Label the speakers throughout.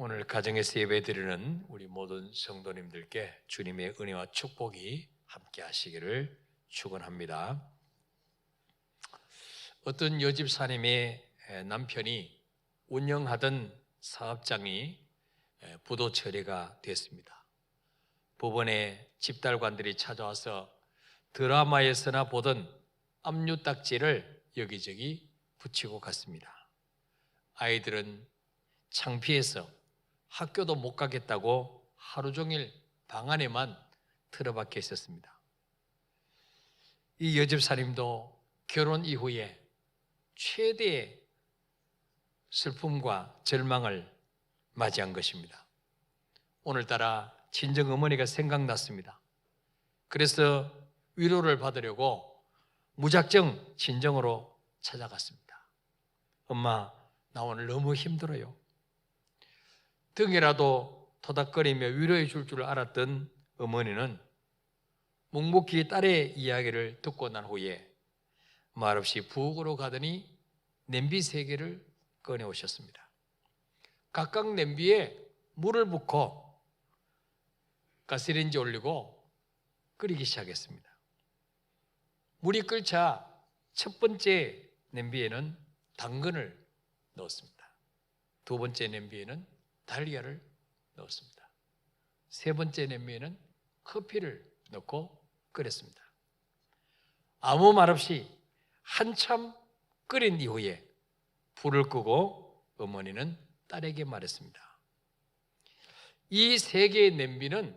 Speaker 1: 오늘 가정에서 예배드리는 우리 모든 성도님들께 주님의 은혜와 축복이 함께 하시기를 축원합니다. 어떤 여집사님의 남편이 운영하던 사업장이 부도 처리가 됐습니다. 법원에 집달관들이 찾아와서 드라마에서나 보던 압류딱지를 여기저기 붙이고 갔습니다. 아이들은 창피해서 학교도 못 가겠다고 하루 종일 방 안에만 틀어박혀 있었습니다. 이 여집사님도 결혼 이후에 최대의 슬픔과 절망을 맞이한 것입니다. 오늘따라 친정어머니가 생각났습니다. 그래서 위로를 받으려고 무작정 친정으로 찾아갔습니다. 엄마, 나 오늘 너무 힘들어요. 등이라도 토닥거리며 위로해 줄 줄 알았던 어머니는 묵묵히 딸의 이야기를 듣고 난 후에 말없이 부엌으로 가더니 냄비 3개를 꺼내오셨습니다. 각각 냄비에 물을 붓고 가스레인지 올리고 끓이기 시작했습니다. 물이 끓자 첫 번째 냄비에는 당근을 넣었습니다. 두 번째 냄비에는 달걀을 넣었습니다. 세 번째 냄비에는 커피를 넣고 끓였습니다. 아무 말 없이 한참 끓인 이후에 불을 끄고 어머니는 딸에게 말했습니다. 이 3개의 냄비는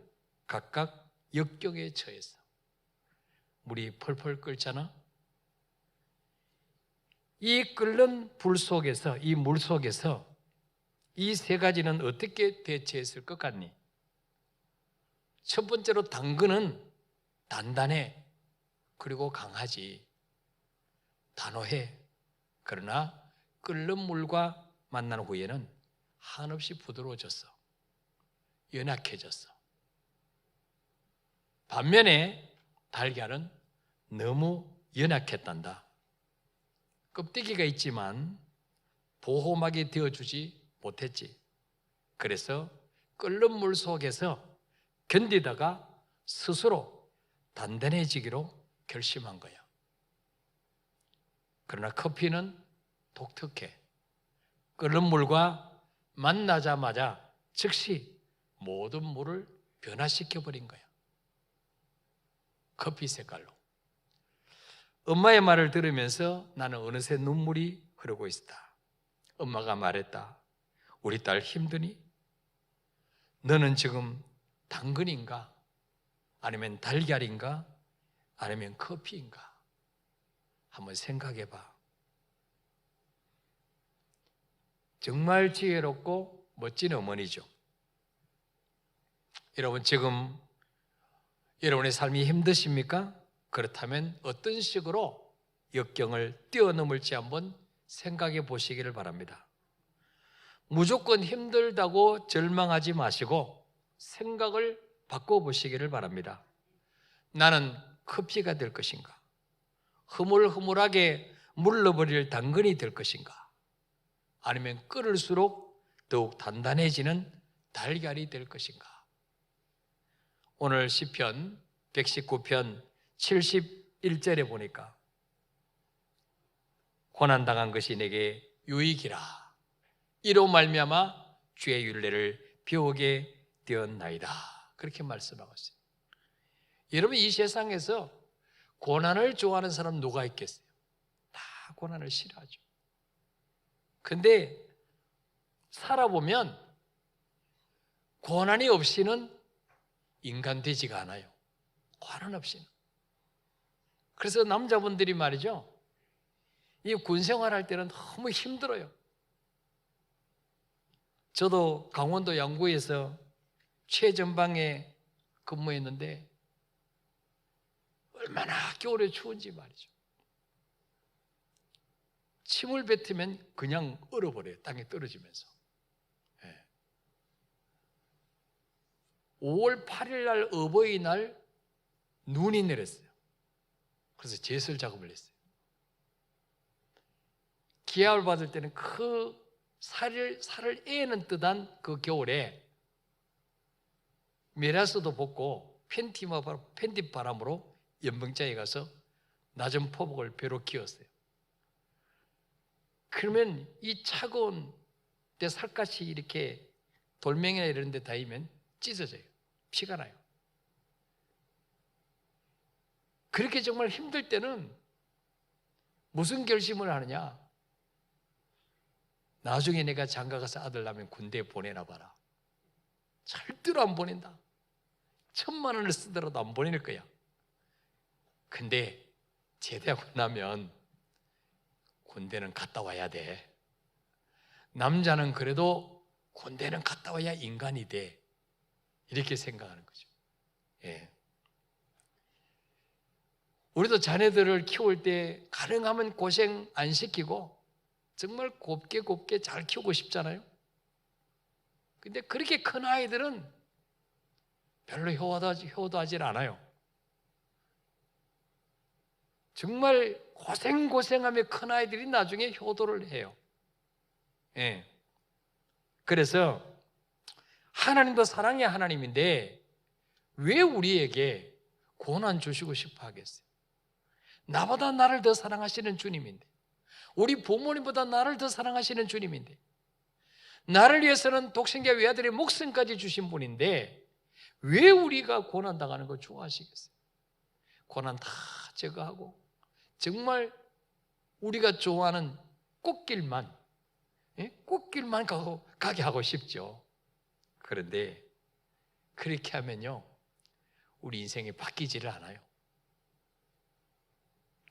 Speaker 1: 각각 역경에 처했어. 물이 펄펄 끓잖아. 이 끓는 불 속에서, 이 물 속에서 이 3가지는 어떻게 대처했을 것 같니? 첫 번째로 당근은 단단해, 그리고 강하지, 단호해. 그러나 끓는 물과 만난 후에는 한없이 부드러워졌어. 연약해졌어. 반면에 달걀은 너무 연약했단다. 껍데기가 있지만 보호막이 되어주지 못했지. 그래서 끓는 물 속에서 견디다가 스스로 단단해지기로 결심한 거야. 그러나 커피는 독특해. 끓는 물과 만나자마자 즉시 모든 물을 변화시켜버린 거야. 커피 색깔로. 엄마의 말을 들으면서 나는 어느새 눈물이 흐르고 있다. 엄마가 말했다. 우리 딸 힘드니? 너는 지금 당근인가? 아니면 달걀인가? 아니면 커피인가? 한번 생각해 봐. 정말 지혜롭고 멋진 어머니죠. 여러분, 지금 여러분의 삶이 힘드십니까? 그렇다면 어떤 식으로 역경을 뛰어넘을지 한번 생각해 보시기를 바랍니다. 무조건 힘들다고 절망하지 마시고 생각을 바꿔보시기를 바랍니다. 나는 커피가 될 것인가? 흐물흐물하게 물러버릴 당근이 될 것인가? 아니면 끓을수록 더욱 단단해지는 달걀이 될 것인가? 오늘 시편 119편 71절에 보니까 고난당한 것이 내게 유익이라. 이로 말미암아 주의 율례를 배우게 되었나이다. 그렇게 말씀하고 있어요. 여러분, 이 세상에서 고난을 좋아하는 사람 누가 있겠어요? 다 고난을 싫어하죠. 근데 살아보면 고난이 없이는 인간 되지가 않아요. 고난 없이는. 그래서 남자분들이 말이죠, 이 군생활 할 때는 너무 힘들어요. 저도 강원도 양구에서 최전방에 근무했는데 얼마나 겨울에 추운지 말이죠. 침을 뱉으면 그냥 얼어버려요. 땅에 떨어지면서. 5월 8일 날 어버이날 눈이 내렸어요. 그래서 제설 작업을 했어요. 기합을 받을 때는 그 살을 애는 듯한 그 겨울에 메라스도 벗고 팬티 바람으로 연병장에 가서 낮은 포복을 배로 끼웠어요. 그러면 이 차가운 데 살갗이 이렇게 돌멩이나 이런 데 닿으면 찢어져요. 피가 나요. 그렇게 정말 힘들 때는 무슨 결심을 하느냐? 나중에 내가 장가가서 아들 낳으면 군대에 보내나 봐라. 절대로 안 보낸다. 1,000만 원을 쓰더라도 안 보낼 거야. 근데 제대하고 나면 군대는 갔다 와야 돼. 남자는 그래도 군대는 갔다 와야 인간이 돼. 이렇게 생각하는 거죠. 예. 우리도 자녀들을 키울 때 가능하면 고생 안 시키고 정말 곱게 잘 키우고 싶잖아요. 근데 그렇게 큰 아이들은 별로 효도하지 않아요. 정말 고생하며 큰 아이들이 나중에 효도를 해요. 예. 그래서 하나님도 사랑의 하나님인데 왜 우리에게 고난 주시고 싶어 하겠어요? 나보다 나를 더 사랑하시는 주님인데, 우리 부모님보다 나를 더 사랑하시는 주님인데, 나를 위해서는 독생자 외아들의 목숨까지 주신 분인데 왜 우리가 고난 당하는 걸 좋아하시겠어요? 고난 다 제거하고 정말 우리가 좋아하는 꽃길만 가게 하고 싶죠. 그런데 그렇게 하면요, 우리 인생이 바뀌지를 않아요.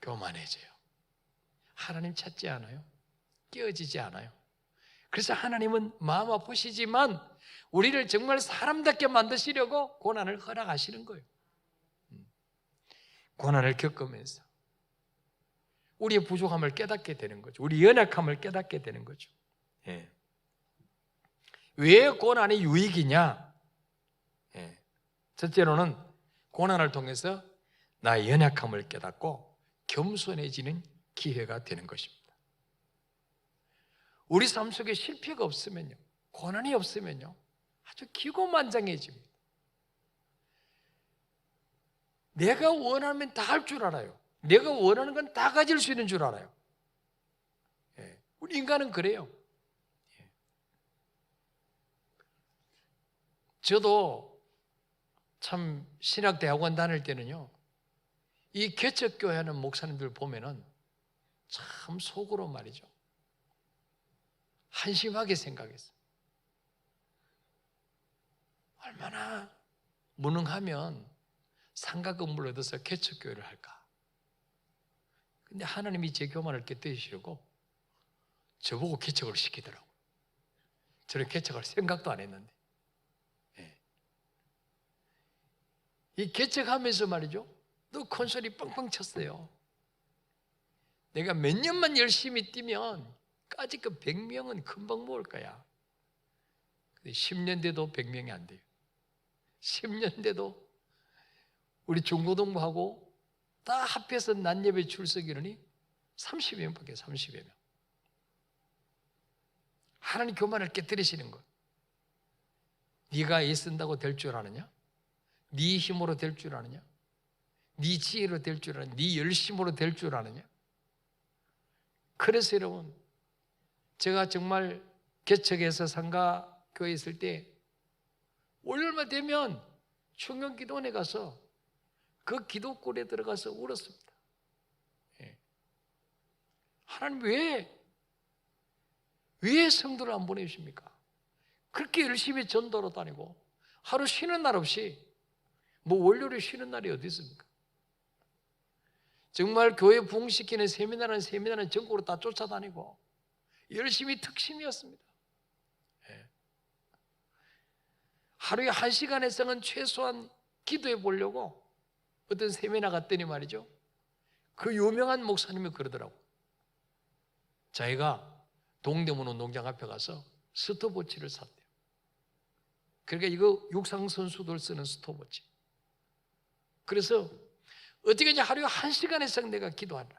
Speaker 1: 교만해져요. 하나님 찾지 않아요. 깨어지지 않아요. 그래서 하나님은 마음 아프시지만 우리를 정말 사람답게 만드시려고 고난을 허락하시는 거예요. 고난을 겪으면서 우리의 부족함을 깨닫게 되는 거죠. 우리 연약함을 깨닫게 되는 거죠. 예. 왜 고난이 유익이냐? 예. 첫째로는 고난을 통해서 나의 연약함을 깨닫고 겸손해지는 기회가 되는 것입니다. 우리 삶 속에 실패가 없으면요, 고난이 없으면요, 아주 기고만장해집니다. 내가 원하면 다 할 줄 알아요. 내가 원하는 건 다 가질 수 있는 줄 알아요. 예. 우리 인간은 그래요. 예. 저도 참 신학대학원 다닐 때는요, 이 개척교회 하는 목사님들 보면은 참 속으로 말이죠, 한심하게 생각했어요. 얼마나 무능하면 상가 건물을 얻어서 개척교회를 할까? 근데 하나님이 제 교만을 깨뜨리시려고 저보고 개척을 시키더라고요. 저는 개척할 생각도 안 했는데. 네. 이 개척하면서 말이죠, 또 콘솔이 빵빵 쳤어요. 내가 몇 년만 열심히 뛰면 까짓 100명은 금방 모을 거야. 근데 10년 돼도 100명이 안 돼요. 10년 돼도 우리 중고등부하고 다 합해서 낮예배 출석이러니 30여 명밖에 30여 명. 하나님 교만을 깨뜨리시는 것. 네가 애쓴다고 될 줄 아느냐? 네 힘으로 될 줄 아느냐? 네 지혜로 될 줄 아느냐? 네 열심으로 될 줄 아느냐? 그래서 여러분, 제가 정말 개척해서 상가교회에 있을 때 월요일만 되면 청년기도원에 가서 그 기도골에 들어가서 울었습니다. 예. 하나님 왜 성도를 안 보내주십니까? 그렇게 열심히 전도로 다니고 하루 쉬는 날 없이, 뭐 월요일에 쉬는 날이 어디 있습니까? 정말 교회 부흥시키는 세미나는 전국으로 다 쫓아다니고 열심히 특심이었습니다. 예. 하루에 1시간에서는 최소한 기도해 보려고 어떤 세미나 갔더니 말이죠, 그 유명한 목사님이 그러더라고. 자기가 동대문 운동장 앞에 가서 스톱워치를 샀대요. 그러니까 이거 육상 선수들 쓰는 스톱워치. 그래서 어떻게 이제 하루에 1시간에서 내가 기도하라.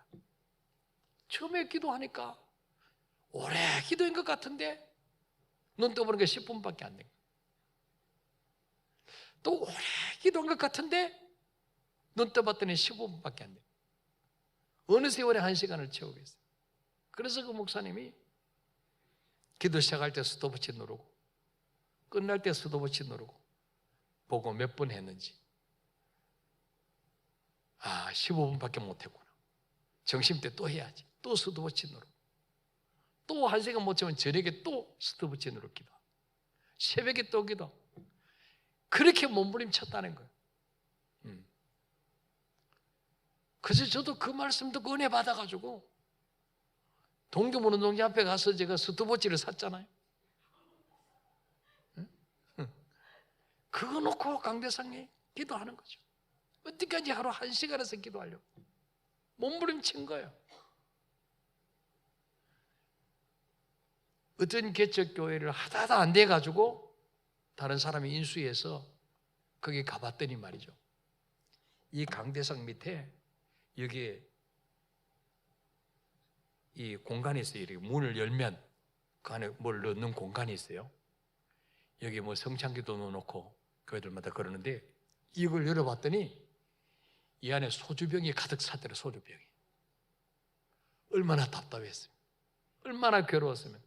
Speaker 1: 처음에 기도하니까 오래 기도한 것 같은데 눈 떠보니까 10분밖에 안 된 거예요. 또 오래 기도한 것 같은데 눈 떠봤더니 15분밖에 안 돼요. 어느 세월에 1시간을 채우겠어요. 그래서 그 목사님이 기도 시작할 때 스톱워치 누르고 끝날 때 스톱워치 누르고 보고 몇 분 했는지, 15분밖에 못했구나. 점심때 또 해야지. 또 스톱워치 누르고 또 1시간 못 채우면 저녁에 또 스톱워치 누르고 기도, 새벽에 또 기도. 그렇게 몸부림쳤다는 거예요. 그래서 저도 그 말씀 듣고 은혜 받아가지고 동교문 운동장 앞에 가서 제가 스톱워치를 샀잖아요. 그거 놓고 강대상에 기도하는 거죠. 어디까지 하루 1시간에서 기도하려고 몸부림친 거예요. 어떤 개척교회를 하다하다 안 돼가지고 다른 사람이 인수해서 거기 가봤더니 말이죠, 이 강대상 밑에 여기에 이 공간이 있어요. 이렇게 문을 열면 그 안에 뭘 넣는 공간이 있어요. 여기 뭐 성찬기도 넣어놓고 교회들마다 그러는데, 이걸 열어봤더니 이 안에 소주병이 가득 찼더래. 소주병이. 얼마나 답답했으면, 얼마나 괴로웠으면,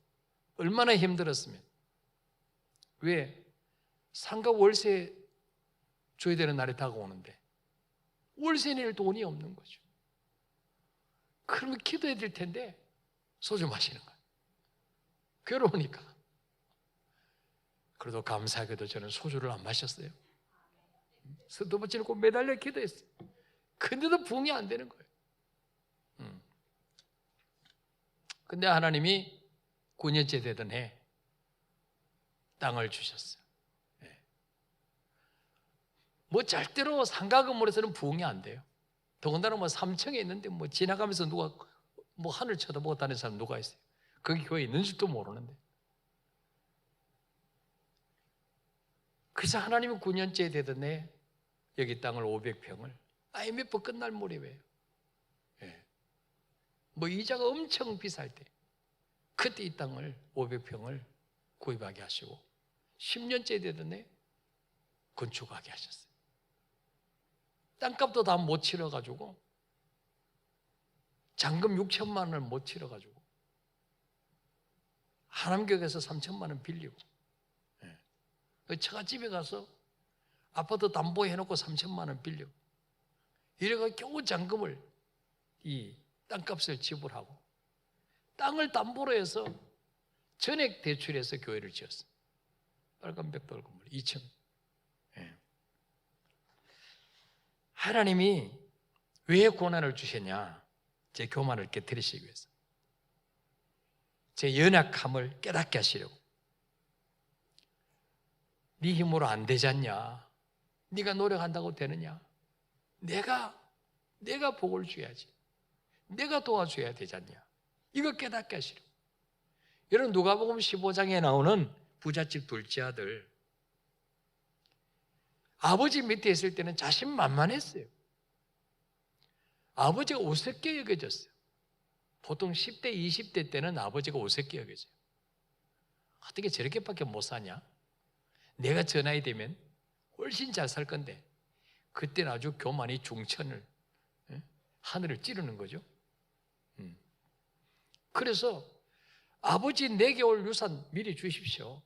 Speaker 1: 얼마나 힘들었으면. 왜? 상가 월세 줘야 되는 날이 다가오는데 월세 낼 돈이 없는 거죠. 그러면 기도해야 될 텐데 소주 마시는 거예요. 괴로우니까. 그래도 감사하게도 저는 소주를 안 마셨어요. 스톱워치 놓고 매달려 기도했어요. 근데도 부응이 안 되는 거예요. 근데 하나님이 9년째 되던 해 땅을 주셨어요. 뭐 절대로 상가 건물에서는 부응이 안 돼요. 더군다나 뭐 3층에 있는데 뭐 지나가면서 누가 뭐 하늘 쳐다보고 다니는 사람 누가 있어요? 거기 교회 있는 줄도 모르는데. 그래서 하나님은 9년째 되던 해 여기 땅을 500평을 IMF 끝날 무렵에, 뭐 이자가 엄청 비쌀 때 그때 이 땅을 500평을 구입하게 하시고 10년째 되던 해 건축하게 하셨어요. 땅값도 다 못 치러가지고, 잔금 6천만 원을 못 치러가지고 하남교회에서 3천만 원 빌리고, 처갓집에 가서 아파트 담보해놓고 3천만 원 빌리고, 이래가 겨우 잔금을, 이 땅값을 지불하고 땅을 담보로 해서 전액 대출해서 교회를 지었어요. 빨간 벽돌 건물 2층. 하나님이 왜 고난을 주셨냐? 제 교만을 깨트리시기 위해서, 제 연약함을 깨닫게 하시려고. 네 힘으로 안 되지 않냐? 네가 노력한다고 되느냐? 내가 복을 줘야지. 내가 도와줘야 되지 않냐? 이거 깨닫게 하시려고. 여러분, 누가복음 15장에 나오는 부잣집 둘째 아들, 아버지 밑에 있을 때는 자신만만했어요. 아버지가 우습게 여겨졌어요. 보통 10대, 20대 때는 아버지가 우습게 여겨져요. 어떻게 저렇게밖에 못 사냐? 내가 저 나이 되면 훨씬 잘 살 건데, 그때는 아주 교만이 중천을, 하늘을 찌르는 거죠. 그래서 아버지 내게 올 유산 미리 주십시오.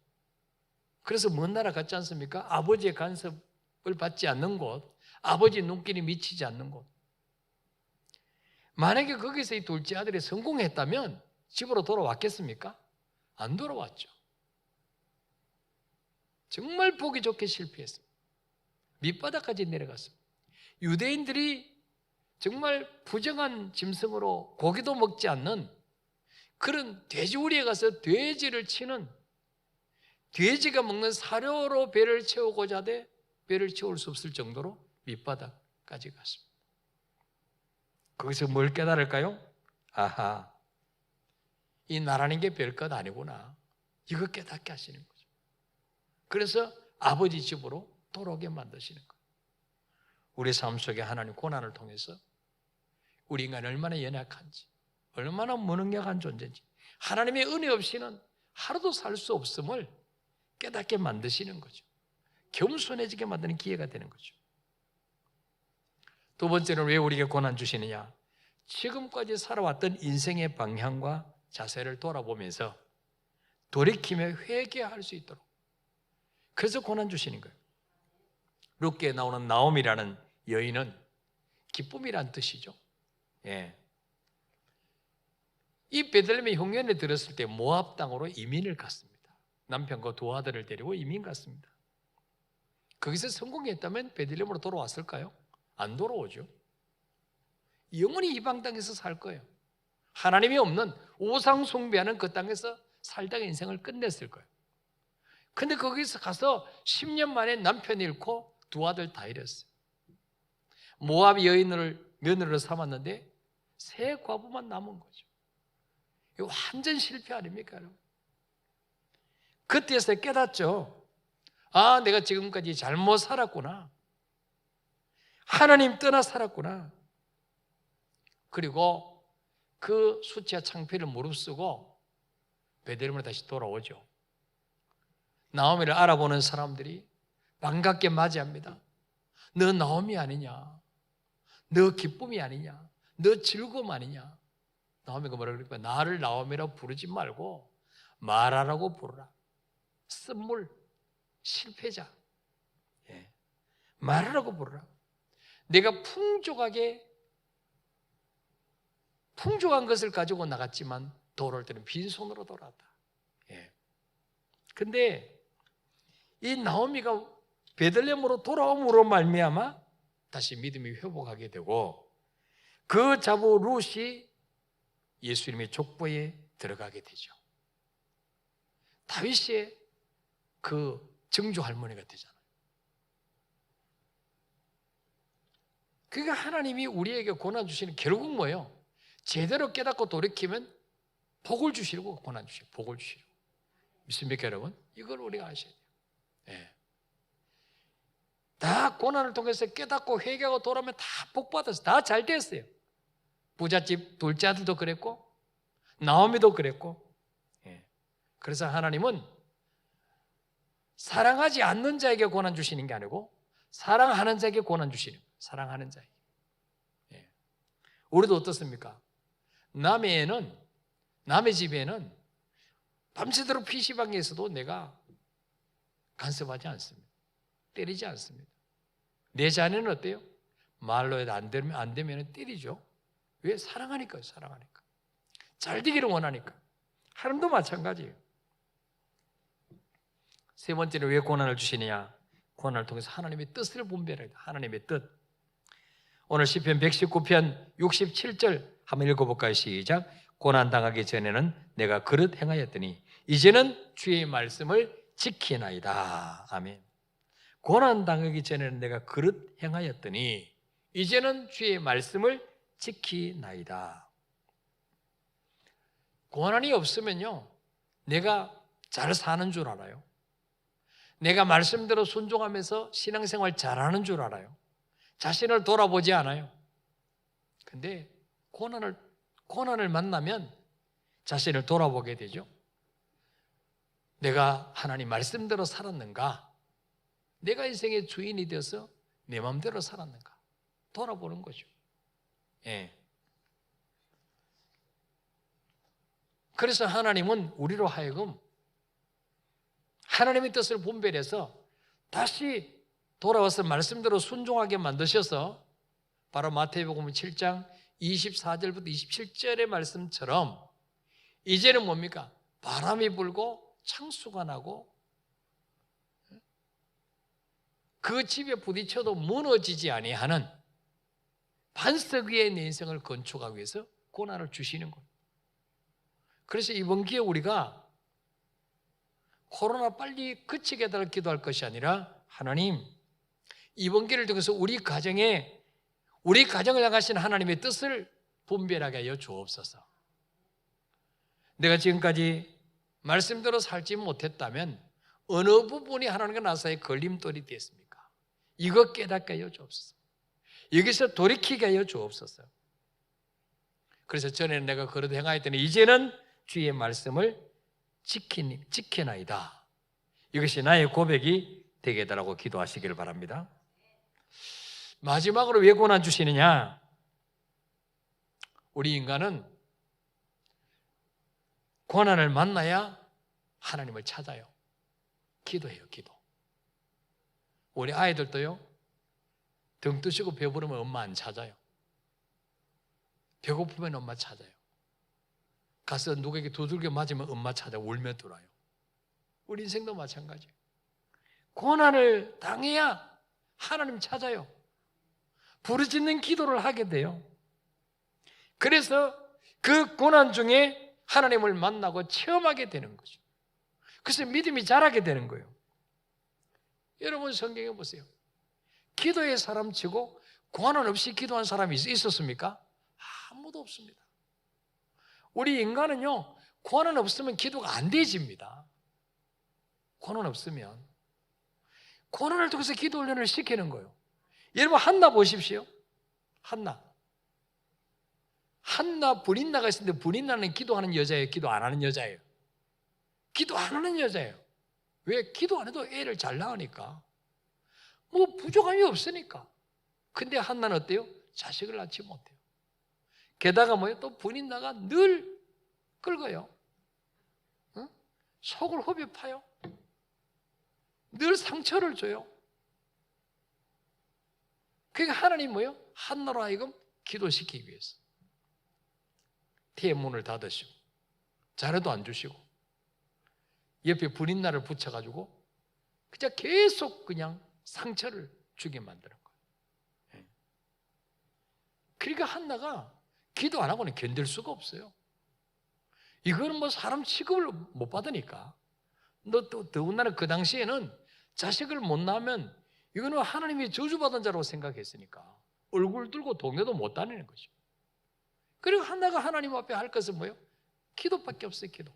Speaker 1: 그래서 먼 나라 갔지 않습니까? 아버지의 간섭을 받지 않는 곳, 아버지 눈길이 미치지 않는 곳. 만약에 거기서 이 둘째 아들이 성공했다면 집으로 돌아왔겠습니까? 안 돌아왔죠. 정말 보기 좋게 실패했습니다. 밑바닥까지 내려갔습니다. 유대인들이 정말 부정한 짐승으로 고기도 먹지 않는 그런 돼지우리에 가서 돼지를 치는, 돼지가 먹는 사료로 배를 채우고자 하되 배를 채울 수 없을 정도로 밑바닥까지 갔습니다. 거기서 뭘 깨달을까요? 아하, 이 나라는 게 별것 아니구나. 이거 깨닫게 하시는 거죠. 그래서 아버지 집으로 돌아오게 만드시는 거예요. 우리 삶 속에 하나님 고난을 통해서 우리 인간이 얼마나 연약한지, 얼마나 무능력한 존재인지, 하나님의 은혜 없이는 하루도 살 수 없음을 깨닫게 만드시는 거죠. 겸손해지게 만드는 기회가 되는 거죠. 두 번째는 왜 우리에게 고난 주시느냐? 지금까지 살아왔던 인생의 방향과 자세를 돌아보면서 돌이키며 회개할 수 있도록, 그래서 고난 주시는 거예요. 룻기에 나오는 나옴이라는 여인은 기쁨이란 뜻이죠. 예. 이 베들레헴의 흉년에 들었을 때 모압 땅으로 이민을 갔습니다. 남편과 두 아들을 데리고 이민 갔습니다. 거기서 성공했다면 베들레헴으로 돌아왔을까요? 안 돌아오죠. 영원히 이방 땅에서 살 거예요. 하나님이 없는 우상 숭배하는 그 땅에서 살다가 인생을 끝냈을 거예요. 근데 거기서 가서 10년 만에 남편 잃고 두 아들 다 잃었어요. 모압 여인을 며느리로 삼았는데 세 과부만 남은 거죠. 이거 완전 실패 아닙니까, 여러분? 그때서 깨닫죠. 아, 내가 지금까지 잘못 살았구나. 하나님 떠나 살았구나. 그리고 그 수치와 창피를 무릅쓰고 베들레헴으로 다시 돌아오죠. 나오미를 알아보는 사람들이 반갑게 맞이합니다. 너 나오미 아니냐? 너 기쁨이 아니냐? 너 즐거움 아니냐? 나오미가 뭐라 그럴까? 나를 나오미라고 부르지 말고 마라라고 부르라. 쓴물, 실패자. 예. 마라라고 부르라. 내가 풍족한 것을 가지고 나갔지만 돌아올 때는 빈손으로 돌아왔다. 예. 근데 이 나오미가 베들레헴으로 돌아옴으로 말미암아 다시 믿음이 회복하게 되고 그 자부 룻이 예수님의 족보에 들어가게 되죠. 다윗의 그 증조 할머니가 되잖아요. 그러니까 하나님이 우리에게 고난 주시는 결국 뭐예요? 제대로 깨닫고 돌이키면 복을 주시고 고난 주시고 복을 주시고. 믿습니까, 여러분? 이걸 우리가 아셔야 돼요. 예. 다 고난을 통해서 깨닫고 회개하고 돌아오면 다 복받아서 다 잘 됐어요. 부잣집 둘째 아들도 그랬고 나오미도 그랬고. 예. 그래서 하나님은 사랑하지 않는 자에게 고난 주시는 게 아니고 사랑하는 자에게 고난 주시는 거예요. 사랑하는 자에게. 예. 우리도 어떻습니까? 남의 집에는 밤새도록 PC방에서도 내가 간섭하지 않습니다. 때리지 않습니다. 내 자녀는 어때요? 말로 해도 안 되면 때리죠. 왜? 사랑하니까요. 사랑하니까. 잘 되기를 원하니까. 하나님도 마찬가지예요. 세 번째는 왜 고난을 주시느냐? 고난을 통해서 하나님의 뜻을 분별해야 돼요. 하나님의 뜻. 오늘 시편 119편 67절 한번 읽어볼까요? 시작. 고난당하기 전에는 내가 그릇 행하였더니 이제는 주의 말씀을 지키나이다. 아멘. 고난당하기 전에는 내가 그릇 행하였더니 이제는 주의 말씀을 지키나이다. 고난이 없으면요, 내가 잘 사는 줄 알아요. 내가 말씀대로 순종하면서 신앙생활 잘하는 줄 알아요. 자신을 돌아보지 않아요. 근데 고난을 만나면 자신을 돌아보게 되죠. 내가 하나님 말씀대로 살았는가? 내가 인생의 주인이 되어서 내 마음대로 살았는가? 돌아보는 거죠. 예. 그래서 하나님은 우리로 하여금 하나님의 뜻을 분별해서 다시 돌아와서 말씀대로 순종하게 만드셔서 바로 마태복음 7장 24절부터 27절의 말씀처럼 이제는 뭡니까? 바람이 불고 창수가 나고 그 집에 부딪혀도 무너지지 아니하는 반석 위에 내 인생을 건축하기 위해서 고난을 주시는 거예요. 그래서 이번 기회에 우리가 코로나 빨리 그치게 해달라고 기도할 것이 아니라 하나님, 이번 기회를 통해서 우리 가정을 향하신 하나님의 뜻을 분별하게 하여 주옵소서. 내가 지금까지 말씀대로 살지 못했다면 어느 부분이 하나님과 나사의 걸림돌이 되었습니까? 이거 깨닫게 하여 주옵소서. 여기서 돌이키게 하여 주옵소서. 그래서 전에는 내가 그릇 행하였더니 이제는 주의 말씀을 지키나이다. 이것이 나의 고백이 되게 해달라고 기도하시기를 바랍니다. 마지막으로 왜 고난 주시느냐? 우리 인간은 고난을 만나야 하나님을 찾아요. 기도해요, 기도. 우리 아이들도요, 등 뜨시고 배부르면 엄마 안 찾아요. 배고프면 엄마 찾아요. 가서 누구에게 두들겨 맞으면 엄마 찾아 울며 들어와요. 우리 인생도 마찬가지예요. 고난을 당해야 하나님 찾아요. 부르짖는 기도를 하게 돼요. 그래서 그 고난 중에 하나님을 만나고 체험하게 되는 거죠. 그래서 믿음이 자라게 되는 거예요. 여러분 성경에 보세요. 기도의 사람 치고 고난 없이 기도한 사람이 있었습니까? 아무도 없습니다. 우리 인간은요, 고난 없으면 기도가 안 되집니다. 고난 없으면. 고난을 통해서 기도 훈련을 시키는 거예요. 여러분 한나 보십시오. 한나 분인나가 있었는데 분인나는 기도하는 여자예요? 기도 안 하는 여자예요? 기도 안 하는 여자예요. 왜? 기도 안 해도 애를 잘 낳으니까. 뭐 부족함이 없으니까. 근데 한나는 어때요? 자식을 낳지 못해요. 게다가 뭐예요? 또 분인나가 늘 긁어요. 응? 속을 허비 파요. 늘 상처를 줘요. 그러니까 하나님 뭐예요? 한나로 하여금 기도시키기 위해서 태의 문을 닫으시고 자료도 안 주시고 옆에 분인나를 붙여가지고 그냥 계속 그냥 상처를 주게 만드는 거예요. 그러니까 한나가 기도 안 하고는 견딜 수가 없어요. 이거는 뭐 사람 취급을 못 받으니까. 또 더군다나 그 당시에는 자식을 못 낳으면 이거는 하나님이 저주받은 자라고 생각했으니까 얼굴 들고 동네도 못 다니는 거죠. 그리고 한나가 하나님 앞에 할 것은 뭐예요? 기도밖에 없어요. 기도.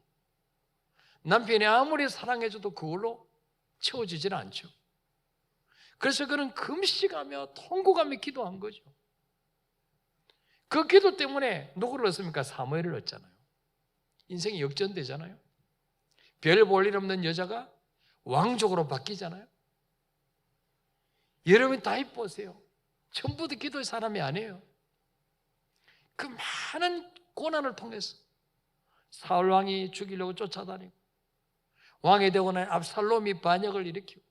Speaker 1: 남편이 아무리 사랑해줘도 그걸로 채워지지는 않죠. 그래서 그는 금식하며 통곡하며 기도한 거죠. 그 기도 때문에 누구를 얻습니까? 사무엘을 얻잖아요. 인생이 역전되잖아요. 별 볼 일 없는 여자가 왕족으로 바뀌잖아요. 여러분 다 보세요. 전부 다 기도의 사람이 아니에요. 그 많은 고난을 통해서 사울 왕이 죽이려고 쫓아다니고 왕이 되고 난 압살롬이 반역을 일으키고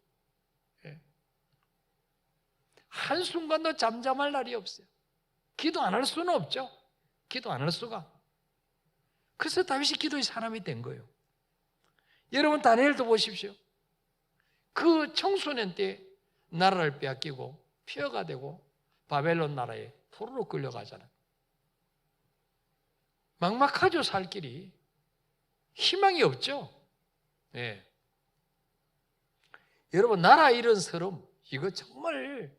Speaker 1: 한순간도 잠잠할 날이 없어요. 기도 안 할 수는 없죠. 기도 안 할 수가. 그래서 다윗이 기도의 사람이 된 거예요. 여러분 다니엘도 보십시오. 그 청소년 때 나라를 빼앗기고 피어가 되고 바벨론 나라에 포로로 끌려가잖아요. 막막하죠. 살 길이. 희망이 없죠. 네. 여러분 나라 잃은 서름 이거 정말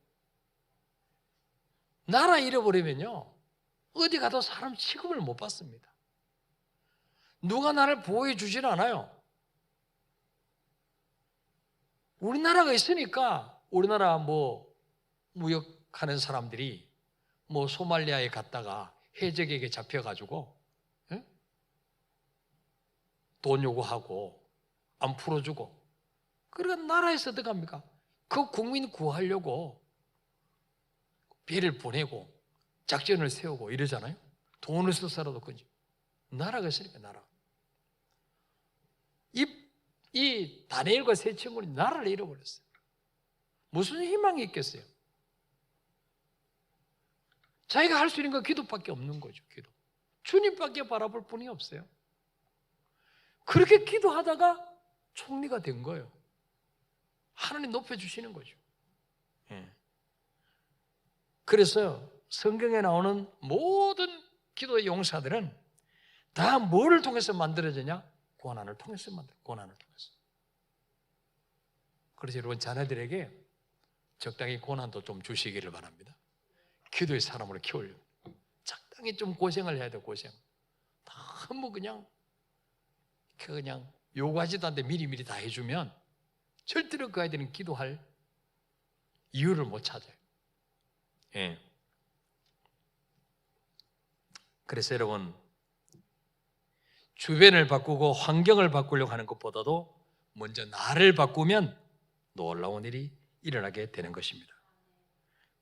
Speaker 1: 나라 잃어버리면요 어디 가도 사람 취급을 못 받습니다. 누가 나를 보호해 주질 않아요. 우리나라가 있으니까 우리나라 뭐 무역하는 사람들이 뭐 소말리아에 갔다가 해적에게 잡혀가지고 돈 요구하고 안 풀어주고 그러니까 나라에서 어떡합니까? 그 국민 구하려고 배를 보내고 작전을 세우고 이러잖아요. 돈을 써서라도 그지. 나라가 있으니까 나라. 이 다니엘과 세 친구는 나라를 잃어버렸어요. 무슨 희망이 있겠어요? 자기가 할 수 있는 건 기도밖에 없는 거죠. 기도. 주님밖에 바라볼 뿐이 없어요. 그렇게 기도하다가 총리가 된 거예요. 하나님 높여주시는 거죠. 그래서 성경에 나오는 모든 기도의 용사들은 다 뭐를 통해서 만들어지냐? 고난을 통해서 만들어요. 고난을 통해서. 그래서 여러분 자녀들에게 적당히 고난도 좀 주시기를 바랍니다. 기도의 사람으로 키우려고. 적당히 좀 고생을 해야 돼요. 고생. 너무 그냥 요구하지도 않는데 미리미리 다 해주면 절대로 그 아이들은 기도할 이유를 못 찾아요. 예. 그래서 여러분 주변을 바꾸고 환경을 바꾸려고 하는 것보다도 먼저 나를 바꾸면 놀라운 일이 일어나게 되는 것입니다.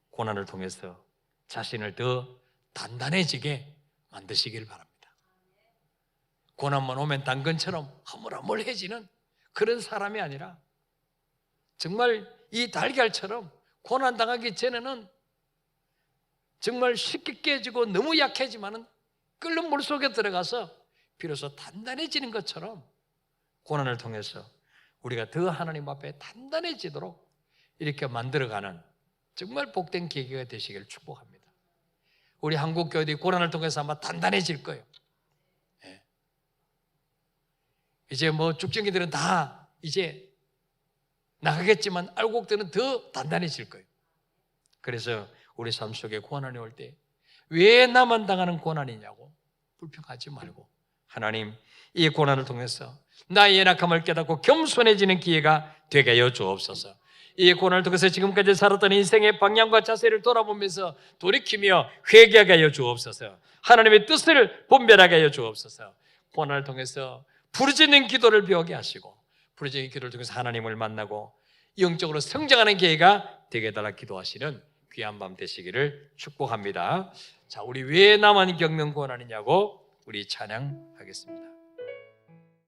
Speaker 1: 고난을 통해서 자신을 더 단단해지게 만드시길 바랍니다. 고난만 오면 당근처럼 허물허물해지는 그런 사람이 아니라 정말 이 달걀처럼 고난 당하기 전에는 정말 쉽게 깨지고 너무 약해지만은 끓는 물 속에 들어가서 비로소 단단해지는 것처럼 고난을 통해서 우리가 더 하나님 앞에 단단해지도록 이렇게 만들어가는 정말 복된 계기가 되시기를 축복합니다. 우리 한국 교회들이 고난을 통해서 아마 단단해질 거예요. 예. 이제 뭐 죽정이들은 다 이제 나가겠지만 알곡들은 더 단단해질 거예요. 그래서 우리 삶 속에 고난이 올 때 왜 나만 당하는 고난이냐고 불평하지 말고 하나님, 이 고난을 통해서 나의 연약함을 깨닫고 겸손해지는 기회가 되게 하여 주옵소서. 이 고난을 통해서 지금까지 살았던 인생의 방향과 자세를 돌아보면서 돌이키며 회개하게 하여 주옵소서. 하나님의 뜻을 분별하게 하여 주옵소서. 고난을 통해서 부르짖는 기도를 배우게 하시고 부르짖는 기도를 통해서 하나님을 만나고 영적으로 성장하는 기회가 되게 해달라 기도하시는 귀한 밤 되시기를 축복합니다. 자, 우리 왜 나만 겪는 고난이냐고 우리 찬양하겠습니다.